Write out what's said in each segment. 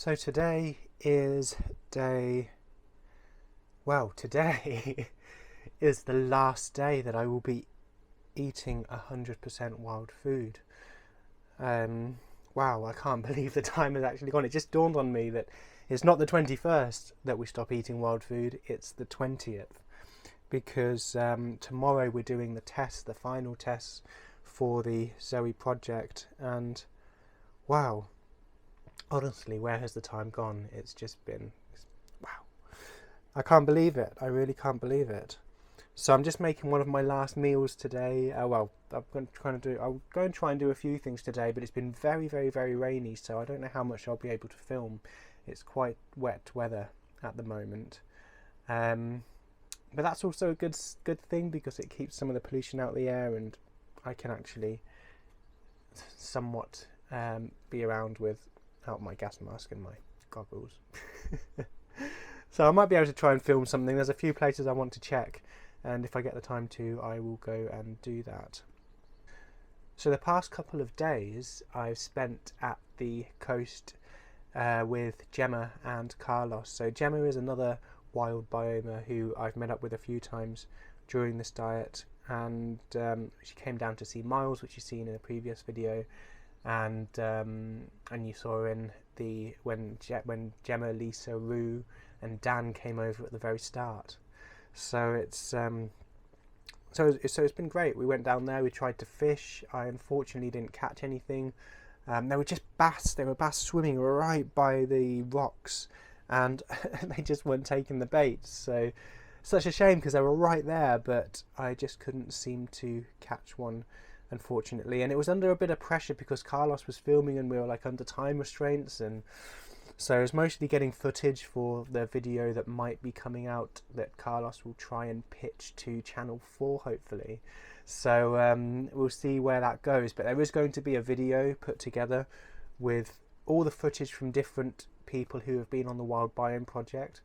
So today is today is the last day that I will be eating 100% wild food. Wow, I can't believe the time has actually gone. It just dawned on me that it's not the 21st that we stop eating wild food, it's the 20th. Because tomorrow we're doing the final tests for the Zoe project, and wow, honestly, where has the time gone? It's just been, wow. I can't believe it. I really can't believe it. So I'm just making one of my last meals today. I'll go and try and do a few things today, but it's been very, very, very rainy, so I don't know how much I'll be able to film. It's quite wet weather at the moment. But that's also a good thing because it keeps some of the pollution out of the air, and I can actually somewhat be around without my gas mask and my goggles. So I might be able to try and film something. There's a few places I want to check, and if I get the time to, I will go and do that. So the past couple of days I've spent at the coast with Gemma and Carlos. So Gemma is another wild biomer who I've met up with a few times during this diet, and she came down to see Miles, which you've seen in a previous video, and you saw in when Gemma, Lisa, Rue and Dan came over at the very start. So it's been great. We went down there, we tried to fish. I unfortunately didn't catch anything. They were just bass. They were bass swimming right by the rocks, and they just weren't taking the bait. So such a shame because they were right there, but I just couldn't seem to catch one, unfortunately. And it was under a bit of pressure because Carlos was filming and we were like under time restraints, and so I was mostly getting footage for the video that might be coming out that Carlos will try and pitch to Channel 4 hopefully. So we'll see where that goes, but there is going to be a video put together with all the footage from different people who have been on the Wild Biome project.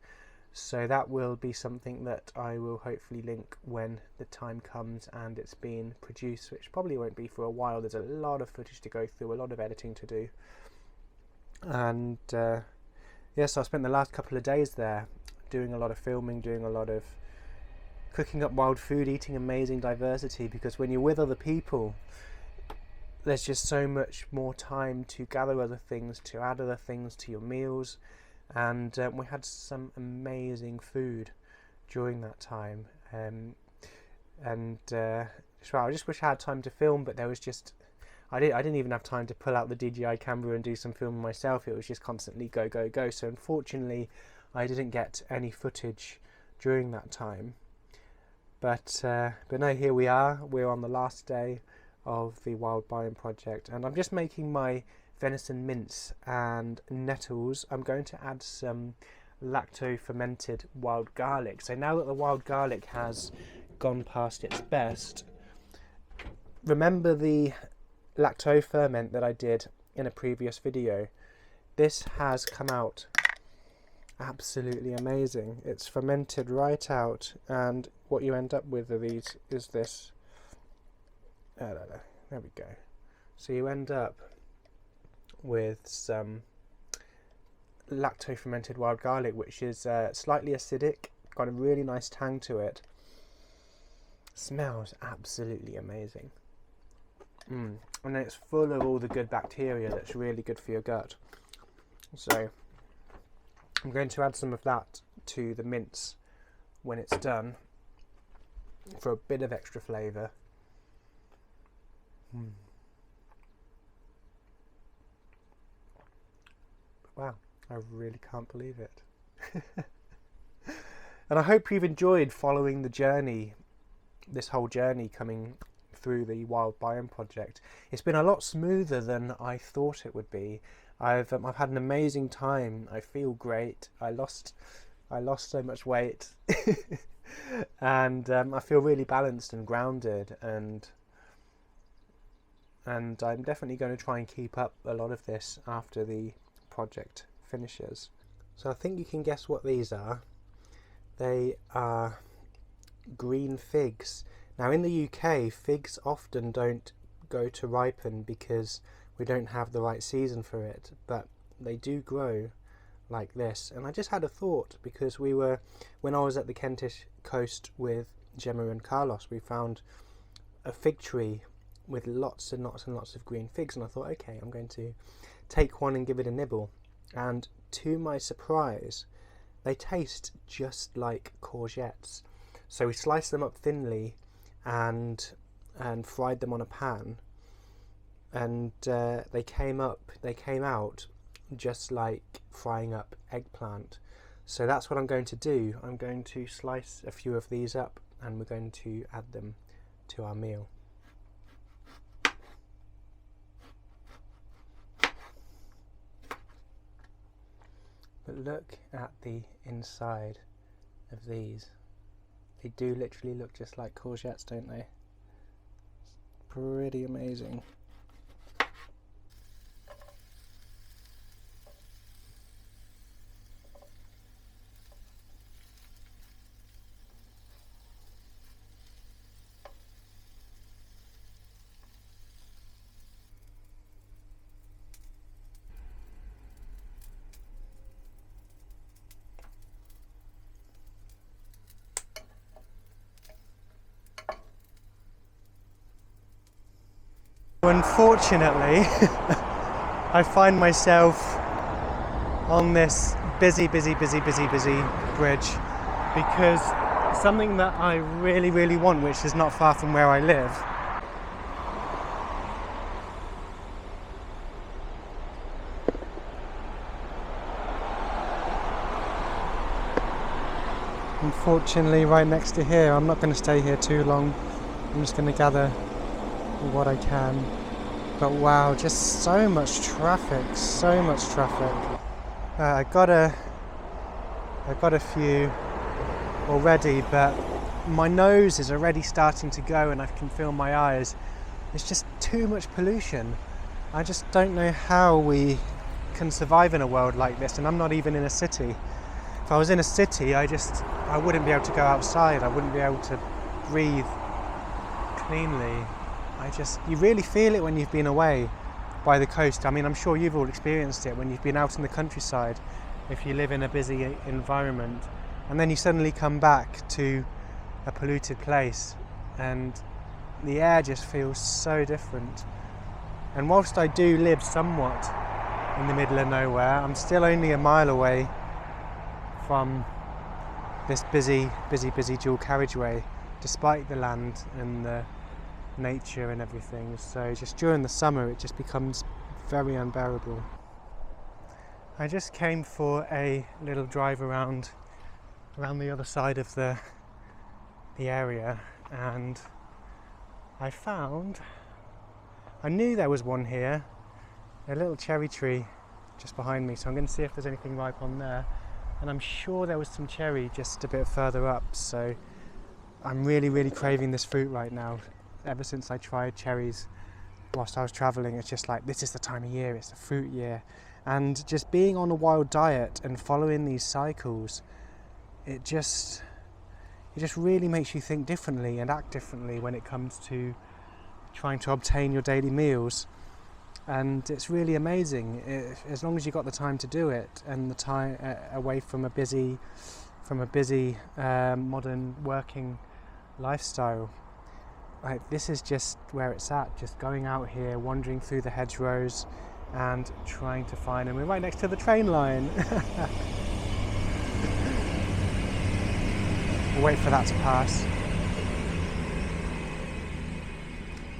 So that will be something that I will hopefully link when the time comes and it's been produced, which probably won't be for a while. There's a lot of footage to go through, a lot of editing to do. And yes, I spent the last couple of days there doing a lot of filming, doing a lot of cooking up wild food, eating amazing diversity, because when you're with other people there's just so much more time to gather other things, to add other things to your meals, and we had some amazing food during that time. I just wish I had time to film, but there was just I didn't even have time to pull out the DJI camera and do some filming myself. It was just constantly go, go, go. So unfortunately I didn't get any footage during that time. But no, here we are. We're on the last day of the Wild Biome project, and I'm just making my venison mince and nettles. I'm going to add some lacto fermented wild garlic. So now that the wild garlic has gone past its best, remember the lacto ferment that I did in a previous video? This has come out absolutely amazing. It's fermented right out, and what you end up with is this. There we go. So you end up with some lacto fermented wild garlic, which is slightly acidic, got a really nice tang to it. Smells absolutely amazing. And it's full of all the good bacteria that's really good for your gut. So I'm going to add some of that to the mince when it's done for a bit of extra flavour. Wow, I really can't believe it. And I hope you've enjoyed following the journey, this whole journey coming through the Wild Biome project. It's been a lot smoother than I thought it would be. I've had an amazing time. I feel great. I lost so much weight, and I feel really balanced and grounded, and I'm definitely going to try and keep up a lot of this after the project finishes. So I think you can guess what these are. They are green figs. Now in the UK, figs often don't go to ripen because we don't have the right season for it, but they do grow like this. And I just had a thought, because when I was at the Kentish coast with Gemma and Carlos, we found a fig tree with lots and lots and lots of green figs, and I thought, okay, I'm going to take one and give it a nibble. And to my surprise, they taste just like courgettes. So we sliced them up thinly and fried them on a pan, and they came out just like frying up eggplant. So that's what I'm going to do. I'm going to slice a few of these up, and we're going to add them to our meal. But look at the inside of these. They do literally look just like courgettes, don't they? It's pretty amazing. Unfortunately, I find myself on this busy bridge, because something that I really want, which is not far from where I live, unfortunately right next to here. I'm not going to stay here too long. I'm just going to gather what I can. But wow, just so much traffic. I got a few already, but my nose is already starting to go, and I can feel my eyes. It's just too much pollution. I just don't know how we can survive in a world like this, and I'm not even in a city. If I was in a city, I wouldn't be able to go outside. I wouldn't be able to breathe cleanly. You really feel it when you've been away by the coast. I mean, I'm sure you've all experienced it when you've been out in the countryside, if you live in a busy environment, and then you suddenly come back to a polluted place, and the air just feels so different. And whilst I do live somewhat in the middle of nowhere, I'm still only a mile away from this busy dual carriageway, despite the land and the nature and everything. So just during the summer it just becomes very unbearable. I just came for a little drive around the other side of the area, and I knew there was one here, a little cherry tree just behind me, so I'm going to see if there's anything ripe on there, and I'm sure there was some cherry just a bit further up. So I'm really craving this fruit right now. Ever since I tried cherries whilst I was travelling, it's just like, this is the time of year, it's the fruit year. And just being on a wild diet and following these cycles, it just really makes you think differently and act differently when it comes to trying to obtain your daily meals. And it's really amazing, as long as you've got the time to do it, and the time away from a busy modern working lifestyle. Like, this is just where it's at, just going out here, wandering through the hedgerows and trying to find them. We're right next to the train line. We'll wait for that to pass.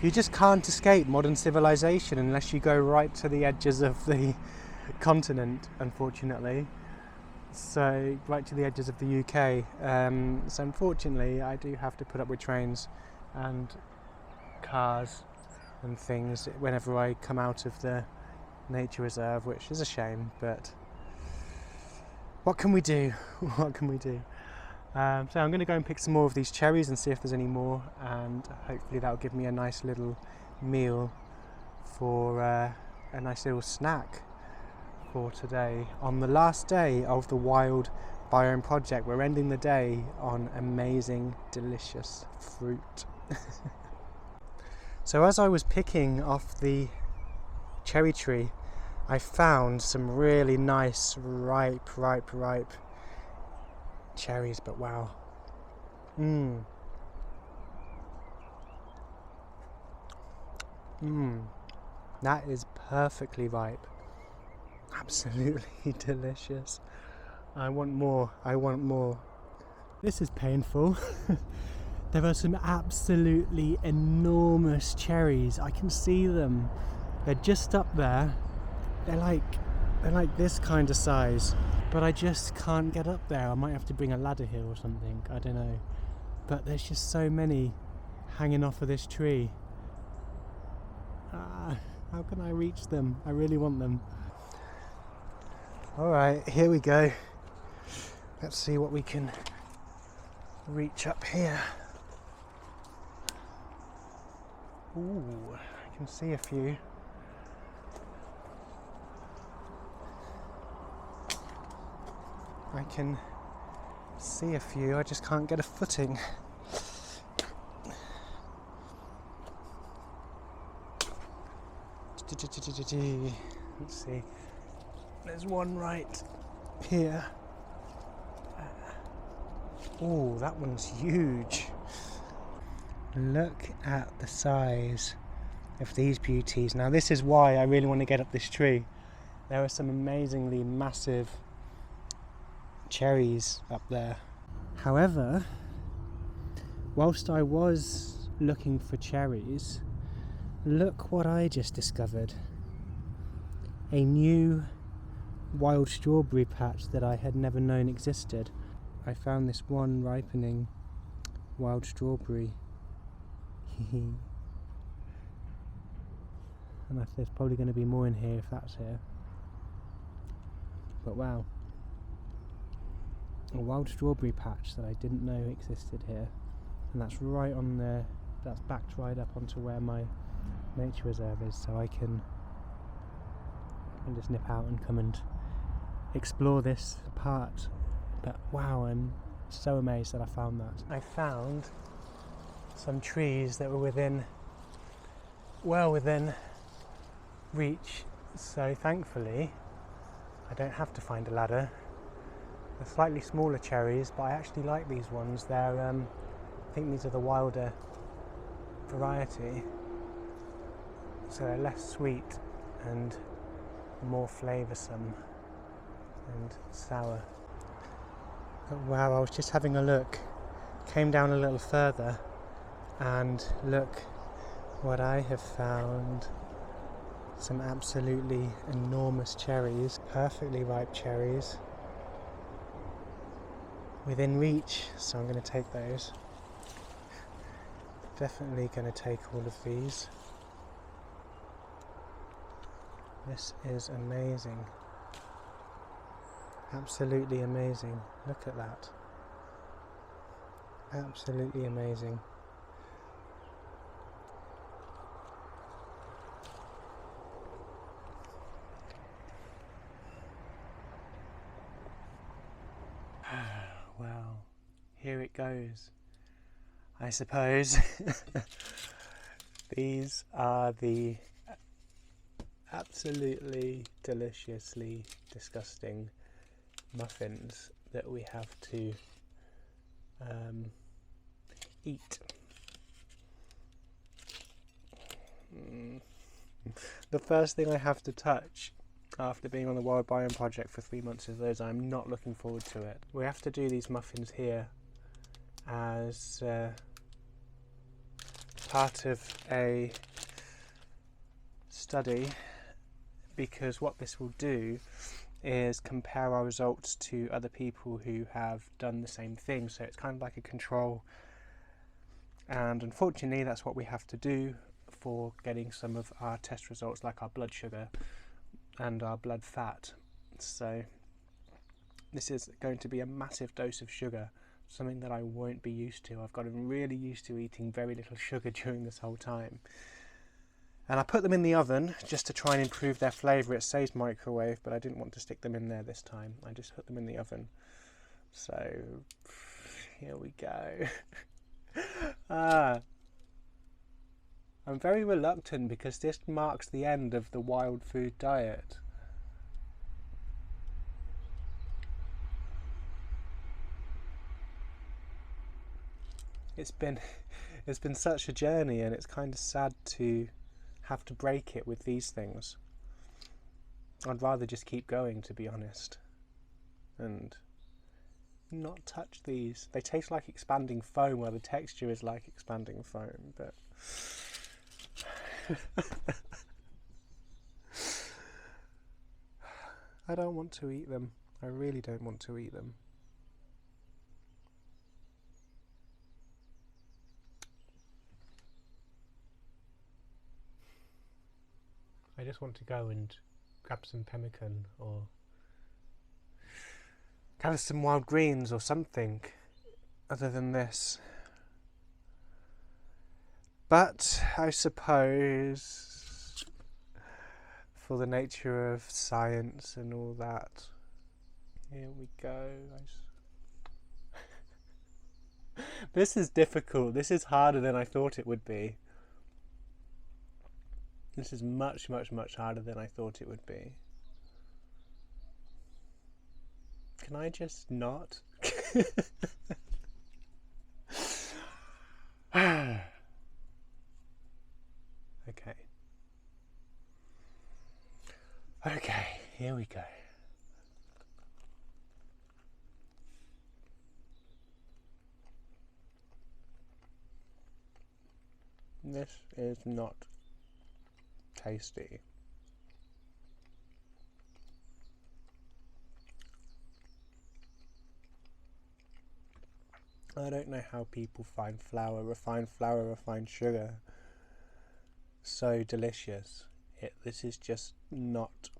You just can't escape modern civilization unless you go right to the edges of the continent, unfortunately. So, right to the edges of the UK. So unfortunately, I do have to put up with trains and cars and things whenever I come out of the nature reserve, which is a shame, but what can we do? So I'm going to go and pick some more of these cherries and see if there's any more, and hopefully that'll give me a nice little meal for a nice little snack for today on the last day of the Wild Biome project. We're ending the day on amazing, delicious fruit. So as I was picking off the cherry tree, I found some really nice ripe cherries, but wow. That is perfectly ripe. Absolutely delicious. I want more. This is painful. There are some absolutely enormous cherries. I can see them. They're just up there. They're like this kind of size. But I just can't get up there. I might have to bring a ladder here or something. I don't know. But there's just so many hanging off of this tree. How can I reach them? I really want them. Alright, here we go. Let's see what we can reach up here. Ooh, I can see a few. I can see a few, I just can't get a footing. Let's see. There's one right here. Oh, that one's huge. Look at the size of these beauties. Now this is why I really want to get up this tree. There are some amazingly massive cherries up there. However, whilst I was looking for cherries, look what I just discovered. A new wild strawberry patch that I had never known existed. I found this one ripening wild strawberry. And there's probably going to be more in here if that's here. But wow. A wild strawberry patch that I didn't know existed here. And that's right on there. That's backed right up onto where my nature reserve is, so I can just nip out and come and explore this part. But wow, I'm so amazed that I found that. I found some trees that were well within reach, so thankfully I don't have to find a ladder. They're slightly smaller cherries, but I actually like these ones. They're I think these are the wilder variety, so they're less sweet and more flavoursome and sour. But wow, I was just having a look, came down a little further, and look what I have found. Some absolutely enormous cherries, perfectly ripe cherries, within reach, so I'm going to take those. Definitely going to take all of these. This is amazing. Absolutely amazing. Look at that. Absolutely amazing. Well, here it goes. I suppose these are the absolutely deliciously disgusting muffins that we have to eat. The first thing I have to touch after being on the Wild Biome project for 3 months is those. I'm not looking forward to it. We have to do these muffins here as part of a study, because what this will do is compare our results to other people who have done the same thing. So it's kind of like a control, and unfortunately that's what we have to do for getting some of our test results, like our blood sugar and our blood fat. So this is going to be a massive dose of sugar, something that I won't be used to. I've gotten really used to eating very little sugar during this whole time. And I put them in the oven just to try and improve their flavour. It says microwave, but I didn't want to stick them in there this time. I just put them in the oven. So here we go. I'm very reluctant because this marks the end of the wild food diet. it's been it's been such a journey, and it's kind of sad to have to break it with these things. I'd rather just keep going, to be honest, and not touch these. They taste like expanding foam, where the texture is like expanding foam, but I don't want to eat them. I really don't want to eat them. I just want to go and grab some pemmican or have some wild greens or something other than this. But I suppose, for the nature of science and all that, here we go. This is difficult. This is harder than I thought it would be. This is much, much, much harder than I thought it would be. Can I just not? Okay. Okay, here we go. This is not tasty. I don't know how people find refined sugar so delicious. This is just not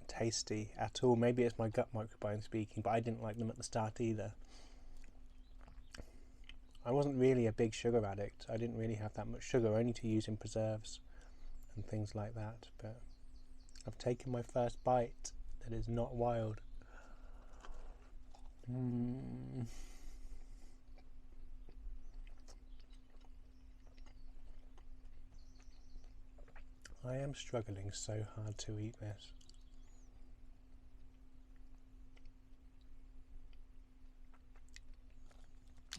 tasty at all. Maybe it's my gut microbiome speaking, but I didn't like them at the start either. I wasn't really a big sugar addict. I didn't really have that much sugar, only to use in preserves and things like that. But I've taken my first bite that is not wild. I am struggling so hard to eat this.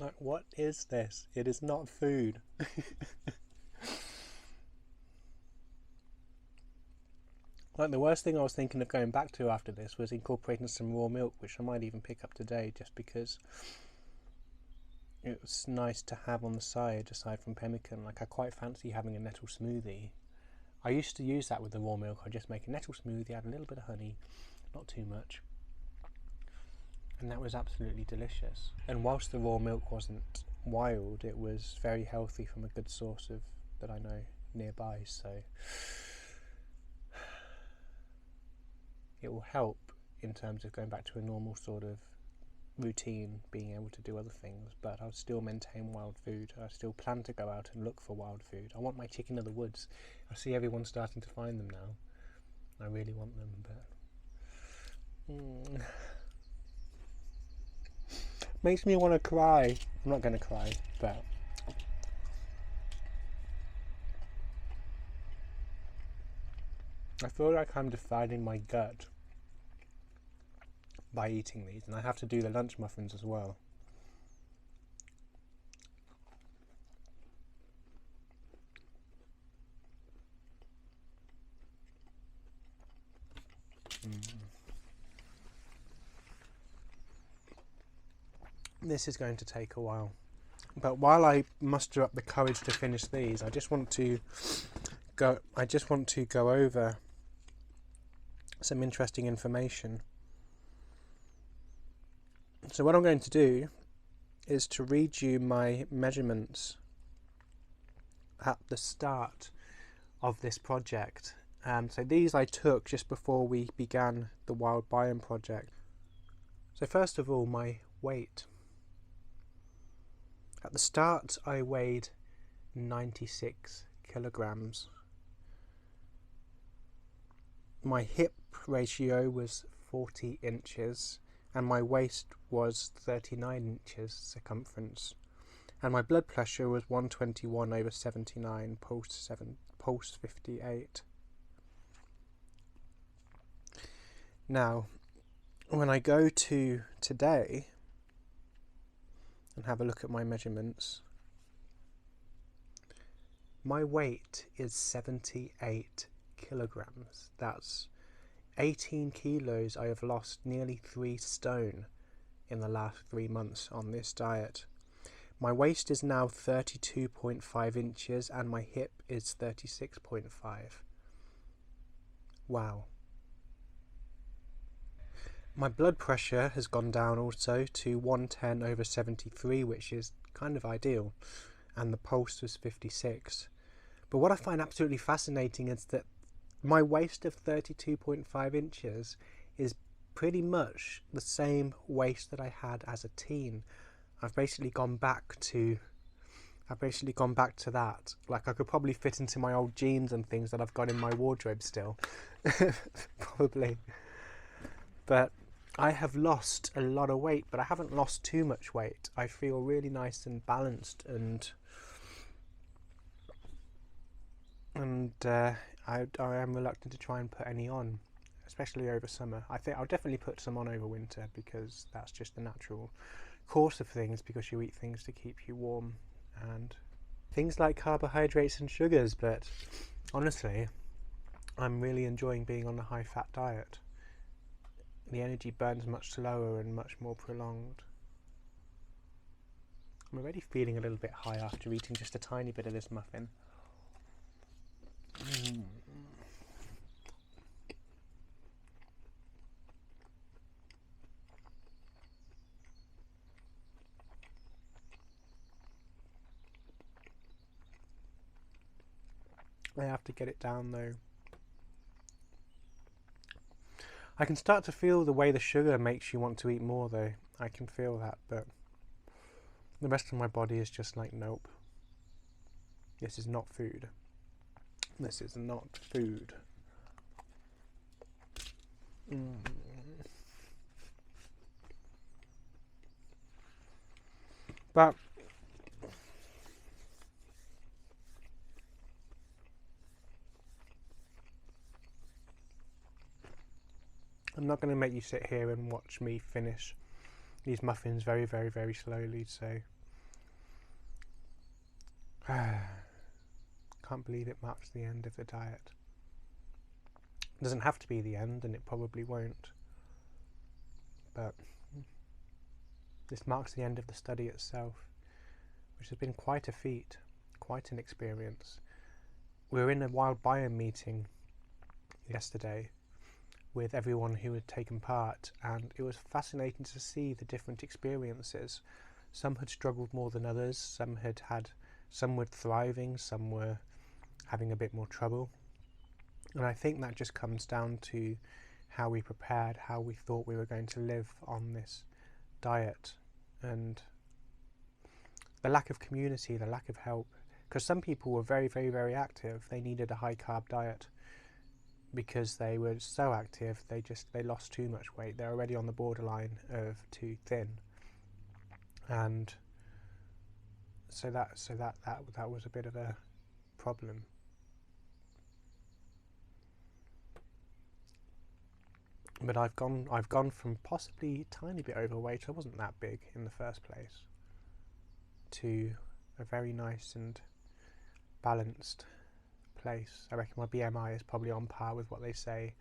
Like, what is this? It is not food. Like, the worst thing I was thinking of going back to after this was incorporating some raw milk, which I might even pick up today, just because it was nice to have on the side, aside from pemmican. Like, I quite fancy having a nettle smoothie. I used to use that with the raw milk. I'd just make a nettle smoothie, add a little bit of honey, not too much, and that was absolutely delicious. And whilst the raw milk wasn't wild, it was very healthy from a good source of that I know nearby, so it will help in terms of going back to a normal sort of routine, being able to do other things, but I'll still maintain wild food. I still plan to go out and look for wild food. I want my chicken of the woods. I see everyone starting to find them now. I really want them, but makes me want to cry. I'm not going to cry, but I feel like I'm defiling my gut by eating these, and I have to do the lunch muffins as well. This is going to take a while, but while I muster up the courage to finish these, I just want to go over some interesting information. So what I'm going to do is to read you my measurements at the start of this project. So these I took just before we began the Wild Biome project. So first of all, my weight. At the start I weighed 96 kilograms. My hip ratio was 40 inches and my waist was 39 inches circumference, and my blood pressure was 121/79, pulse 58. Now, when I go to today and have a look at my measurements, My weight is 78 kilograms. That's 18 kilos. I have lost nearly 3 stone in the last 3 months on this diet. My waist is now 32.5 inches and my hip is 36.5. Wow. My blood pressure has gone down also to 110/73, which is kind of ideal, and the pulse was 56. But what I find absolutely fascinating is that my waist of 32.5 inches is pretty much the same waist that I had as a teen. I've basically gone back to that. Like, I could probably fit into my old jeans and things that I've got in my wardrobe still. Probably. But I have lost a lot of weight, but I haven't lost too much weight. I feel really nice and balanced, and I am reluctant to try and put any on, especially over summer. I think I'll definitely put some on over winter, because that's just the natural course of things, because you eat things to keep you warm and things like carbohydrates and sugars. But honestly, I'm really enjoying being on a high fat diet. The energy burns much slower and much more prolonged. I'm already feeling a little bit high after eating just a tiny bit of this muffin. I have to get it down though. I can start to feel the way the sugar makes you want to eat more though. I can feel that, but the rest of my body is just like, nope. This is not food. This is not food. But I'm not going to make you sit here and watch me finish these muffins very, very, very slowly, so can't believe it marks the end of the diet. It doesn't have to be the end, and it probably won't, but this marks the end of the study itself, which has been quite a feat, quite an experience. We were in a wild biome meeting yesterday with everyone who had taken part, and it was fascinating to see the different experiences. Some had struggled more than others, some were thriving, some were having a bit more trouble. And I think that just comes down to how we prepared, how we thought we were going to live on this diet, and the lack of community, the lack of help. Because some people were very, very, very active. They needed a high carb diet because they were so active, they lost too much weight. They're already on the borderline of too thin, and so that was a bit of a problem. But I've gone from possibly a tiny bit overweight, I wasn't that big in the first place, to a very nice and balanced place. I reckon my BMI is probably on par with what they say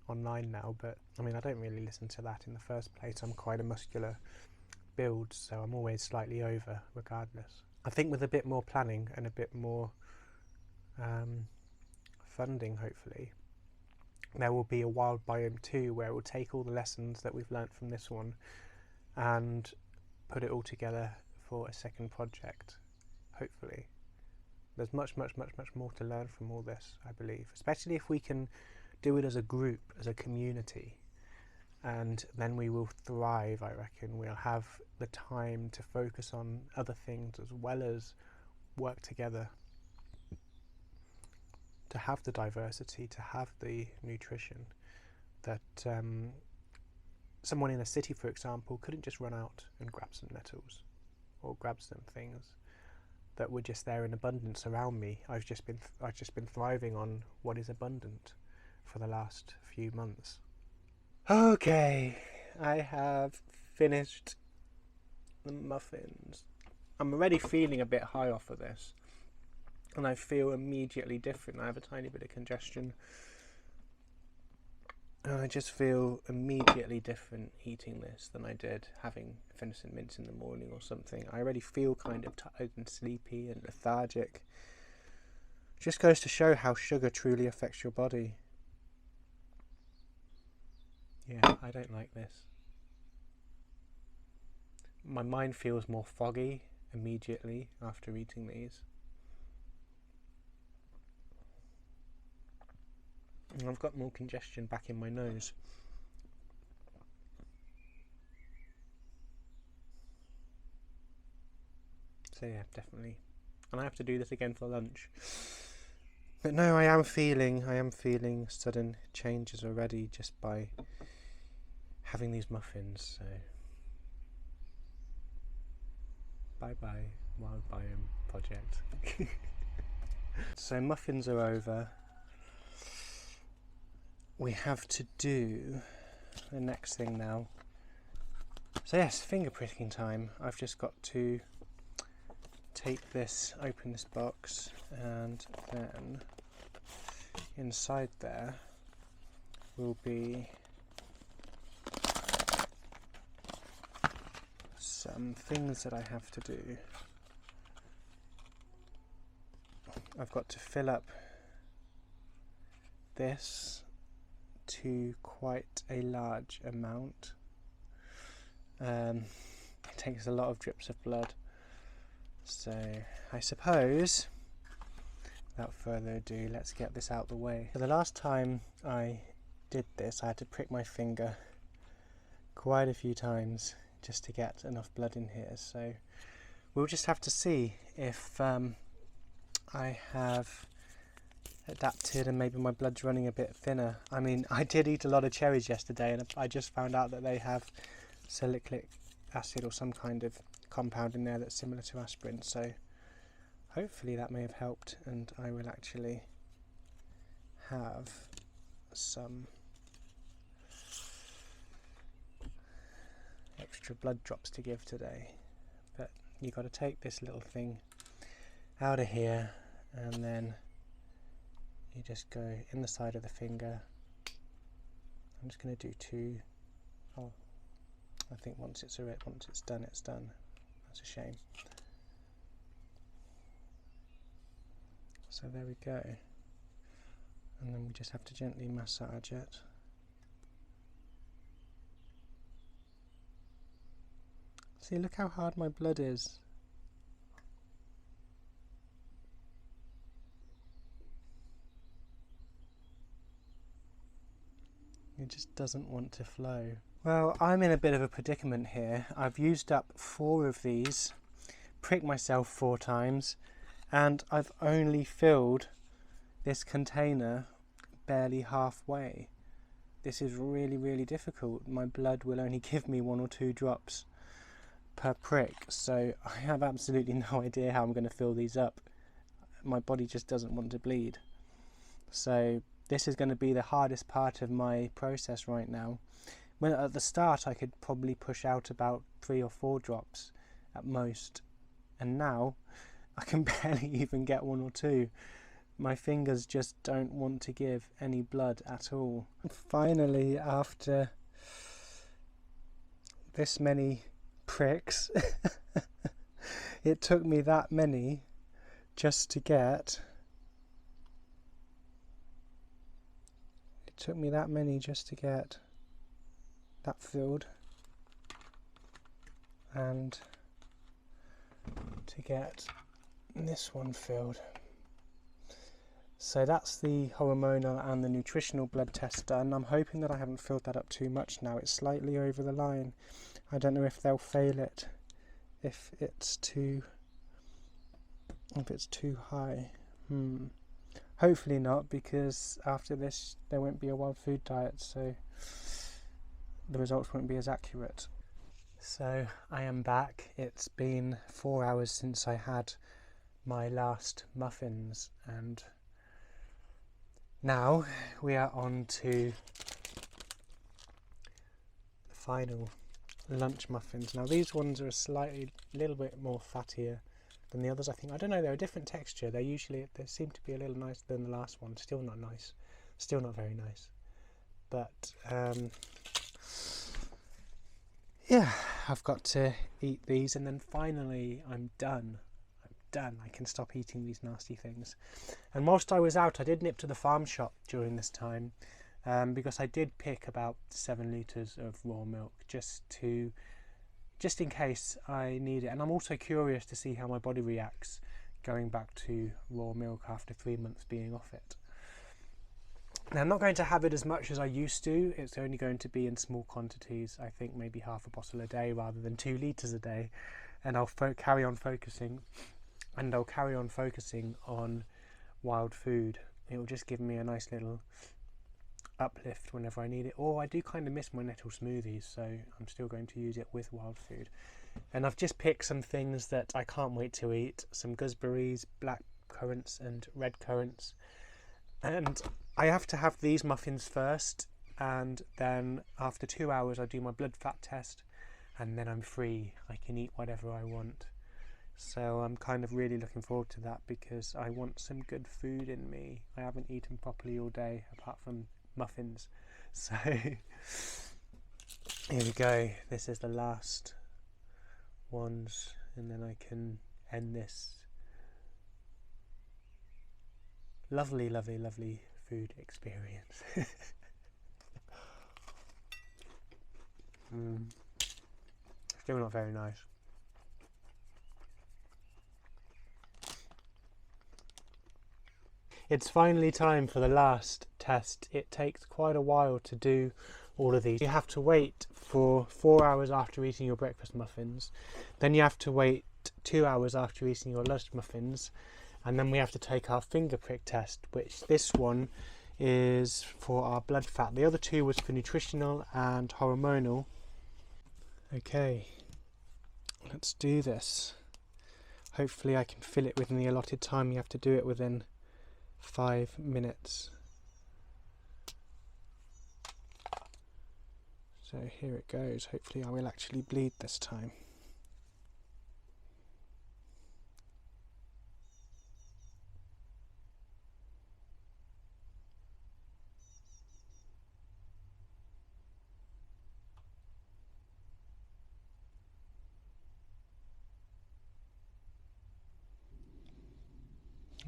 online now, but I mean, I don't really listen to that in the first place. I'm quite a muscular build, so I'm always slightly over regardless. I think with a bit more planning and a bit more funding, hopefully, there will be a wild biome 2 where we'll take all the lessons that we've learnt from this one and put it all together for a second project, hopefully. There's much, much, much, much more to learn from all this, I believe, especially if we can do it as a group, as a community, and then we will thrive, I reckon. We'll have the time to focus on other things as well as work together, to have the diversity, to have the nutrition that someone in a city, for example, couldn't just run out and grab some nettles or grab some things that were just there in abundance around me. I've just been thriving on what is abundant for the last few months. Okay, I have finished the muffins. I'm already feeling a bit high off of this. and I feel immediately different. I have a tiny bit of congestion, and I just feel immediately different eating this than I did having venison mince in the morning or something. I already feel kind of tired and sleepy and lethargic. Just goes to show how sugar truly affects your body. Yeah, I don't like this. My mind feels more foggy immediately after eating these. And I've got more congestion back in my nose. So yeah, definitely. And I have to do this again for lunch. But no, I am feeling sudden changes already just by having these muffins. So bye bye, Wild Biome project. So muffins are over. We have to do the next thing now. So yes, finger pricking time. I've just got to take this, open this box, and then inside there will be some things that I have to do. I've got to fill up this to quite a large amount. It takes a lot of drips of blood. So I suppose, without further ado, let's get this out the way. So the last time I did this, I had to prick my finger quite a few times just to get enough blood in here. So we'll just have to see if I have adapted and maybe my blood's running a bit thinner. I mean, I did eat a lot of cherries yesterday, and I just found out that they have salicylic acid or some kind of compound in there that's similar to aspirin, so hopefully that may have helped, and I will actually have some extra blood drops to give today. But you got to take this little thing out of here, and then you just go in the side of the finger. I'm just going to do two. Oh, I think once it's done, it's done. That's a shame. So there we go. And then we just have to gently massage it. See, look how hard my blood is. It just doesn't want to flow. Well, I'm in a bit of a predicament here. I've used up 4 of these, pricked myself 4 times, and I've only filled this container barely halfway. This is really, really difficult. My blood will only give me 1 or 2 drops per prick, so I have absolutely no idea how I'm going to fill these up. My body just doesn't want to bleed. So this is going to be the hardest part of my process right now. When at the start I could probably push out about 3 or 4 drops at most, and now I can barely even get 1 or 2. My fingers just don't want to give any blood at all. Finally, after this many pricks, it took me that many just to get that filled, and to get this one filled. So that's the hormonal and the nutritional blood test done. I'm hoping that I haven't filled that up too much now. It's slightly over the line. I don't know if they'll fail it if it's too high. Hopefully not, because after this there won't be a wild food diet, so the results won't be as accurate. So I am back. It's been 4 hours since I had my last muffins, and now we are on to the final lunch muffins. Now these ones are a little bit more fattier than the others. I think, I don't know, they're a different texture. They seem to be a little nicer than the last one. Still not nice, still not very nice, but yeah, I've got to eat these, and then finally I'm done. I can stop eating these nasty things. And whilst I was out, I did nip to the farm shop during this time, because I did pick about 7 litres of raw milk just in case I need it. And I'm also curious to see how my body reacts going back to raw milk after 3 months being off it. Now, I'm not going to have it as much as I used to. It's only going to be in small quantities. I think maybe half a bottle a day rather than 2 litres a day. And I'll carry on focusing on wild food. It will just give me a nice little uplift whenever I need it. Or I do kind of miss my nettle smoothies, so I'm still going to use it with wild food. And I've just picked some things that I can't wait to eat. Some gooseberries, black currants and red currants. And I have to have these muffins first, and then after 2 hours I do my blood fat test, and then I'm free. I can eat whatever I want. So I'm kind of really looking forward to that, because I want some good food in me. I haven't eaten properly all day apart from muffins. So here we go. This is the last ones, and then I can end this lovely food experience. Still not very nice. It's finally time for the last test. It takes quite a while to do all of these. You have to wait for 4 hours after eating your breakfast muffins. Then you have to wait 2 hours after eating your lunch muffins. And then we have to take our finger prick test, which this one is for our blood fat. The other two was for nutritional and hormonal. Okay, let's do this. Hopefully I can fill it within the allotted time. You have to do it within 5 minutes. So here it goes. Hopefully I will actually bleed this time.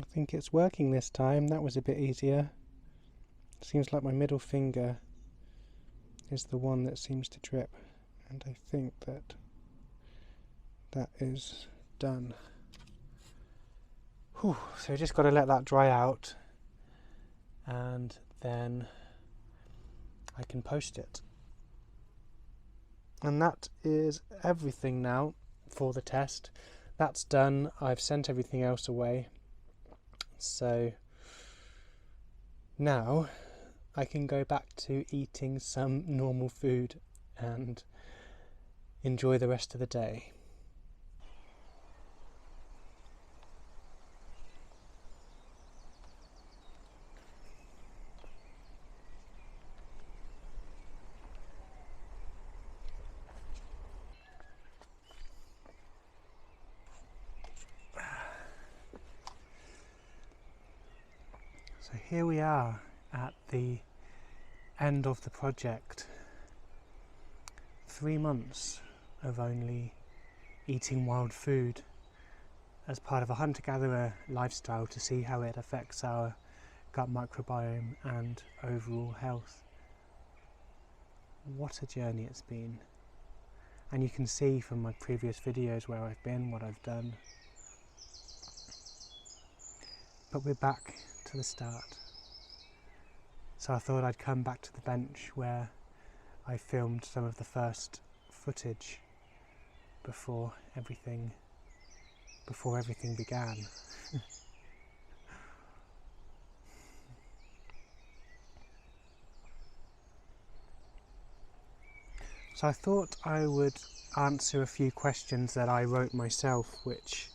I think it's working this time. That was a bit easier. Seems like my middle finger is the one that seems to drip, and I think that is done. Whew. So I just got to let that dry out, and then I can post it. And that is everything now for the test. That's done. I've sent everything else away. So now I can go back to eating some normal food and enjoy the rest of the day. So here we are at the end of the project. 3 months of only eating wild food as part of a hunter-gatherer lifestyle to see how it affects our gut microbiome and overall health. What a journey it's been. And you can see from my previous videos where I've been, what I've done. But we're back to the start. So I thought I'd come back to the bench where I filmed some of the first footage before everything began. So I thought I would answer a few questions that I wrote myself, which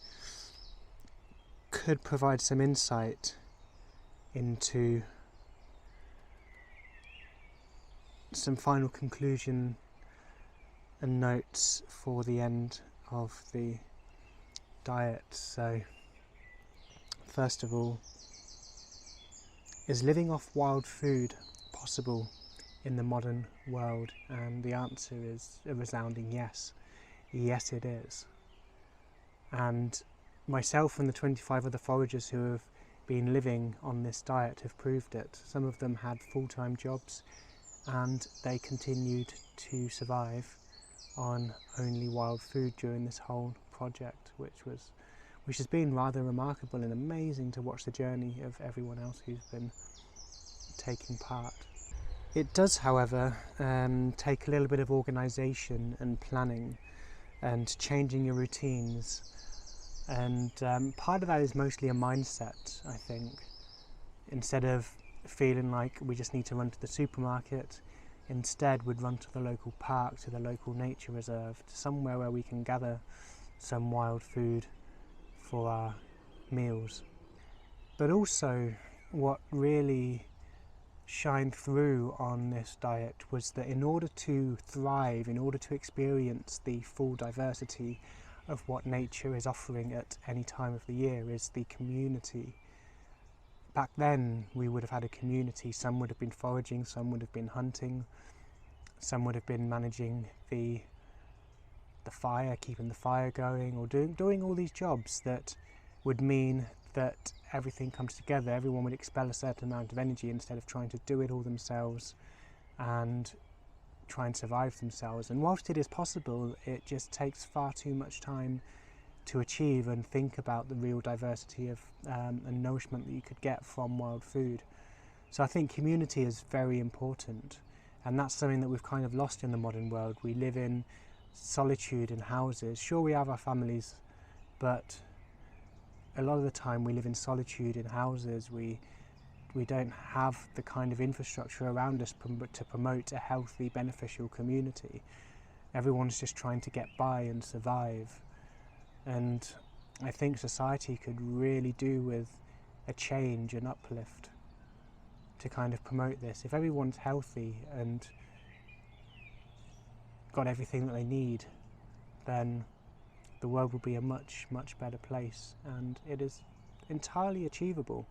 could provide some insight into some final conclusion and notes for the end of the diet. So first of all, is living off wild food possible in the modern world? And the answer is a resounding yes. Yes, it is. And myself and the 25 other foragers who have been living on this diet have proved it. Some of them had full-time jobs and they continued to survive on only wild food during this whole project, which has been rather remarkable and amazing to watch the journey of everyone else who's been taking part. It does, however, take a little bit of organisation and planning and changing your routines, and part of that is mostly a mindset, I think. Instead of feeling like we just need to run to the supermarket, instead we'd run to the local park, to the local nature reserve, to somewhere where we can gather some wild food for our meals. But also what really shined through on this diet was that in order to thrive, in order to experience the full diversity of what nature is offering at any time of the year, is the community. Back then we would have had a community. Some would have been foraging, some would have been hunting, some would have been managing the fire, keeping the fire going, or doing all these jobs that would mean that everything comes together. Everyone would expel a certain amount of energy instead of trying to do it all themselves and try and survive themselves. And whilst it is possible, it just takes far too much time to achieve and think about the real diversity of and nourishment that you could get from wild food. So I think community is very important, and that's something that we've kind of lost in the modern world. We live in solitude in houses. Sure, we have our families, but a lot of the time we live in solitude in houses. We don't have the kind of infrastructure around us to promote a healthy, beneficial community. Everyone's just trying to get by and survive. And I think society could really do with a change, an uplift, to kind of promote this. If everyone's healthy and got everything that they need, then the world will be a much, much better place, and it is entirely achievable.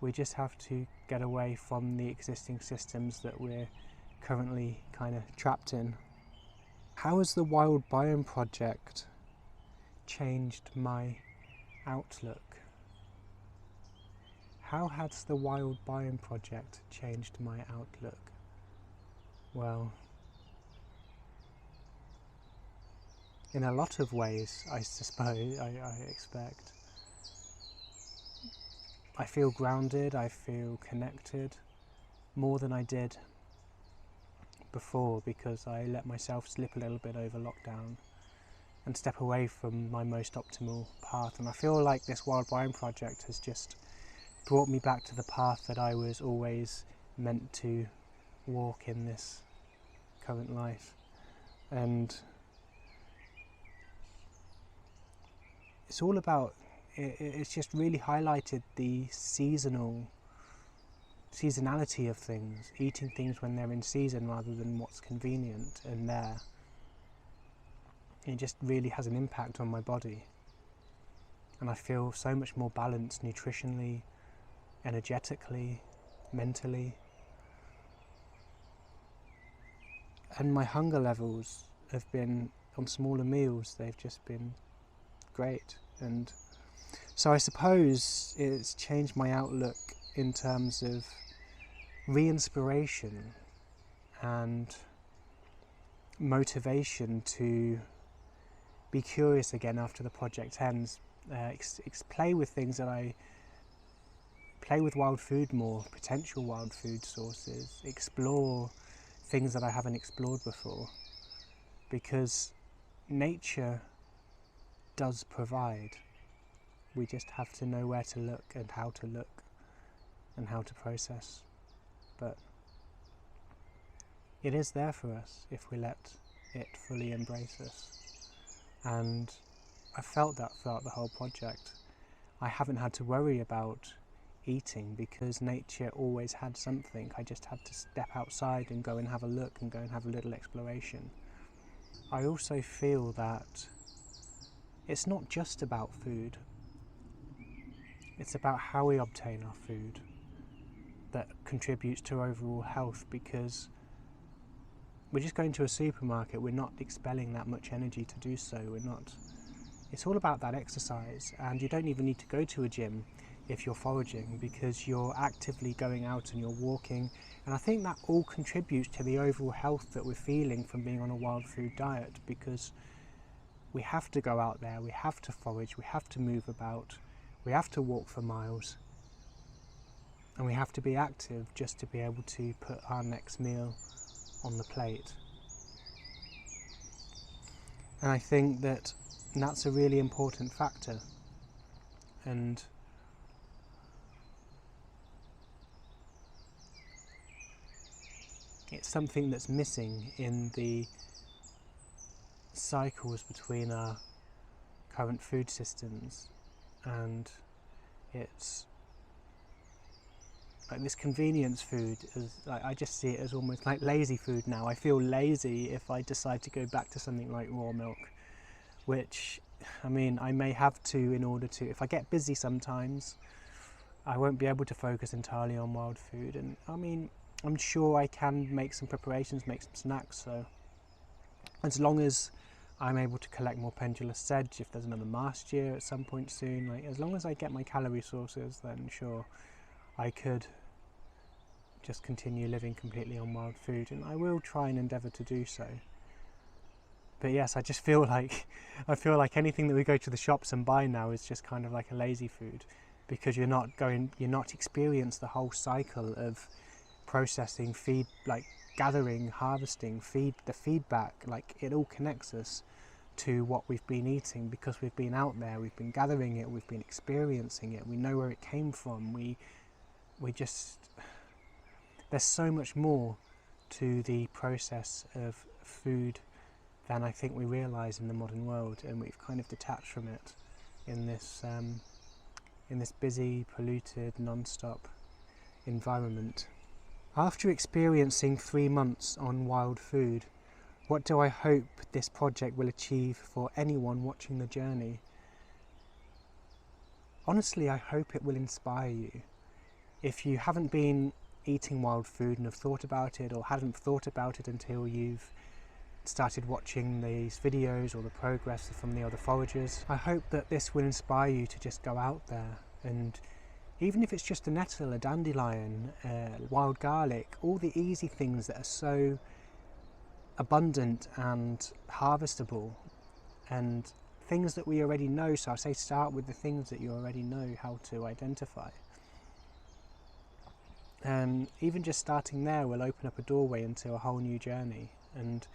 We just have to get away from the existing systems that we're currently kind of trapped in. How has the Wild Biome project changed my outlook? How has the Wild Biome project changed my outlook? Well, in a lot of ways, I suppose, I expect. I feel grounded, I feel connected, more than I did before, because I let myself slip a little bit over lockdown and step away from my most optimal path. And I feel like this Wild Biome project has just brought me back to the path that I was always meant to walk in this current life. And it's all about, it's just really highlighted the seasonality of things, eating things when they're in season rather than what's convenient and there. It just really has an impact on my body, and I feel so much more balanced nutritionally, energetically, mentally, and my hunger levels have been, on smaller meals, they've just been great. And so I suppose it's changed my outlook in terms of re-inspiration and motivation to be curious again after the project ends, play with things that play with wild food more, potential wild food sources, explore things that I haven't explored before, because nature does provide. We just have to know where to look and how to process. But it is there for us if we let it fully embrace us. And I felt that throughout the whole project. I haven't had to worry about eating because nature always had something. I just had to step outside and go and have a look and go and have a little exploration. I also feel that it's not just about food. It's about how we obtain our food that contributes to overall health, because we're just going to a supermarket, we're not expelling that much energy to do so. It's all about that exercise, and you don't even need to go to a gym if you're foraging, because you're actively going out and you're walking, and I think that all contributes to the overall health that we're feeling from being on a wild food diet, because we have to go out there, we have to forage, we have to move about, we have to walk for miles, and we have to be active just to be able to put our next meal on the plate. And I think that that's a really important factor, and it's something that's missing in the cycles between our current food systems. And it's like this convenience food I just see it as almost like lazy food now. I feel lazy if I decide to go back to something like raw milk, which, I mean, I may have to in order to, if I get busy sometimes, I won't be able to focus entirely on wild food. And I mean, I'm sure I can make some preparations, make some snacks, so as long as I'm able to collect more pendulous sedge, if there's another mast year at some point soon, like as long as I get my calorie sources, then sure, I could just continue living completely on wild food, and I will try and endeavour to do so. But yes, I just feel like anything that we go to the shops and buy now is just kind of like a lazy food, because you're not experience the whole cycle of processing, feed, like gathering, harvesting, the feedback, like it all connects us to what we've been eating, because we've been out there, we've been gathering it, we've been experiencing it, we know where it came from, we just, there's so much more to the process of food than I think we realise in the modern world, and we've kind of detached from it in this busy, polluted, non-stop environment. After experiencing 3 months on wild food, what do I hope this project will achieve for anyone watching the journey? Honestly, I hope it will inspire you. If you haven't been eating wild food and have thought about it, or hadn't thought about it until you've started watching these videos or the progress from the other foragers, I hope that this will inspire you to just go out there, and even if it's just a nettle, a dandelion, wild garlic, all the easy things that are so abundant and harvestable, and things that we already know. So I say start with the things that you already know how to identify. Even just starting there will open up a doorway into a whole new journey. And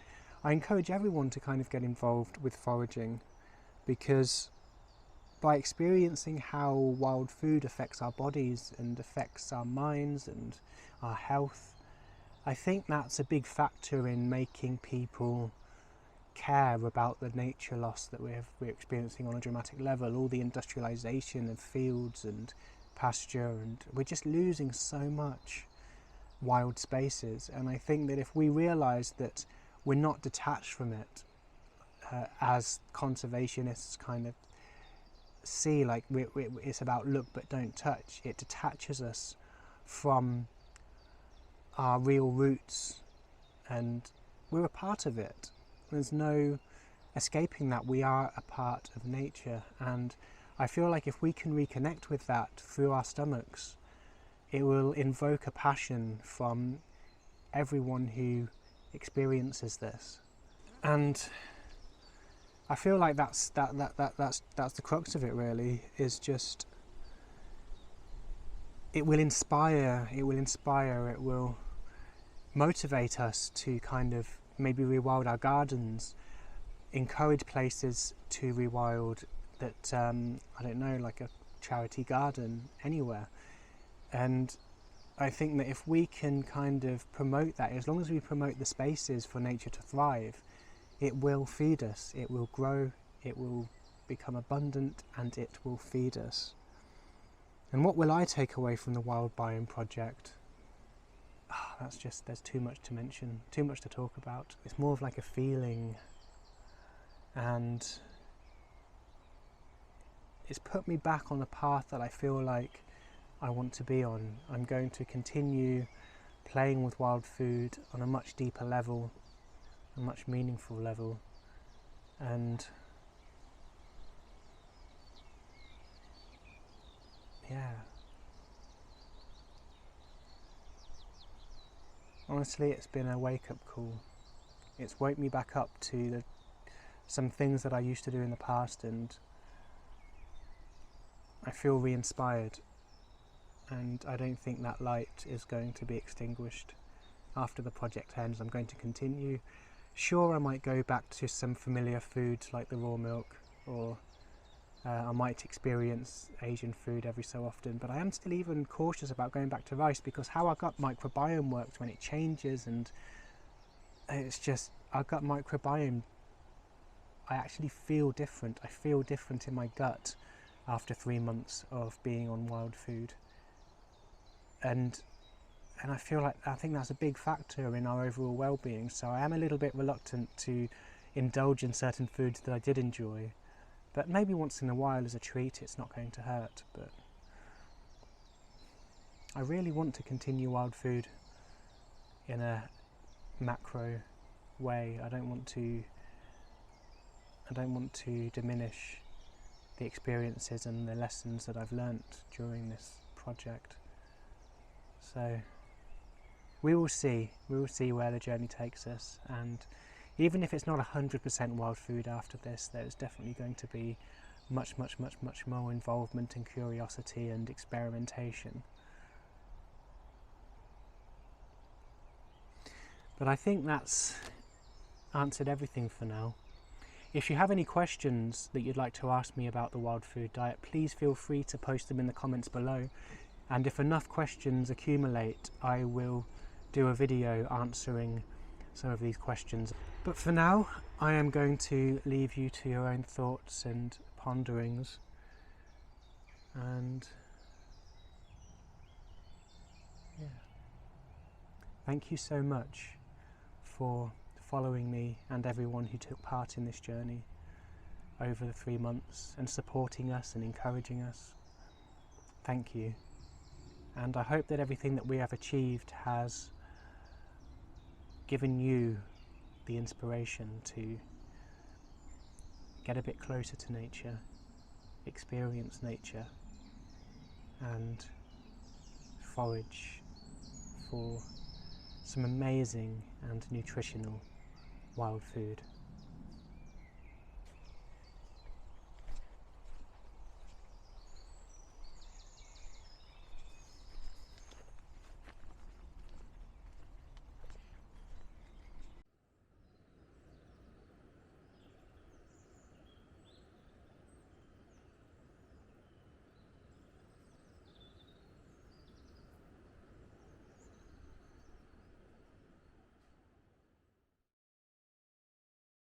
I encourage everyone to kind of get involved with foraging, because by experiencing how wild food affects our bodies and affects our minds and our health, I think that's a big factor in making people care about the nature loss that we're experiencing on a dramatic level, all the industrialisation of fields and pasture, and we're just losing so much wild spaces. And I think that if we realise that we're not detached from it, as conservationists kind of see, like it's about look but don't touch, it detaches us from our real roots, and we're a part of it. There's no escaping that. We are a part of nature, and I feel like if we can reconnect with that through our stomachs, it will invoke a passion from everyone who experiences this. And I feel like that's the crux of it, really, is just it will inspire, it will motivate us to kind of maybe rewild our gardens, encourage places to rewild that, I don't know, like a charity garden anywhere. And I think that if we can kind of promote that, as long as we promote the spaces for nature to thrive, it will feed us, it will grow, it will become abundant, and it will feed us. And what will I take away from the Wild Biome project? That's just, there's too much to mention, too much to talk about. It's more of like a feeling, and it's put me back on a path that I feel like I want to be on. I'm going to continue playing with wild food on a much deeper level, a much meaningful level, and yeah, honestly it's been a wake-up call. It's woke me back up to some things that I used to do in the past, and I feel re-inspired, and I don't think that light is going to be extinguished after the project ends. I'm going to continue. Sure, I might go back to some familiar foods like the raw milk, or I might experience Asian food every so often, but I am still even cautious about going back to rice, because how our gut microbiome works when it changes, and it's just our gut microbiome, I actually feel different. I feel different in my gut after 3 months of being on wild food, and I think that's a big factor in our overall well-being. So I am a little bit reluctant to indulge in certain foods that I did enjoy, but maybe once in a while as a treat it's not going to hurt. But I really want to continue wild food in a macro way. I don't want to diminish the experiences and the lessons that I've learnt during this project. So we will see where the journey takes us, and even if it's not 100% wild food after this, there's definitely going to be much more involvement and curiosity and experimentation. But I think that's answered everything for now. If you have any questions that you'd like to ask me about the wild food diet, please feel free to post them in the comments below, and if enough questions accumulate, I will do a video answering some of these questions. But for now, I am going to leave you to your own thoughts and ponderings, and yeah, thank you so much for following me and everyone who took part in this journey over the 3 months and supporting us and encouraging us. Thank you, and I hope that everything that we have achieved has given you the inspiration to get a bit closer to nature, experience nature, and forage for some amazing and nutritional wild food.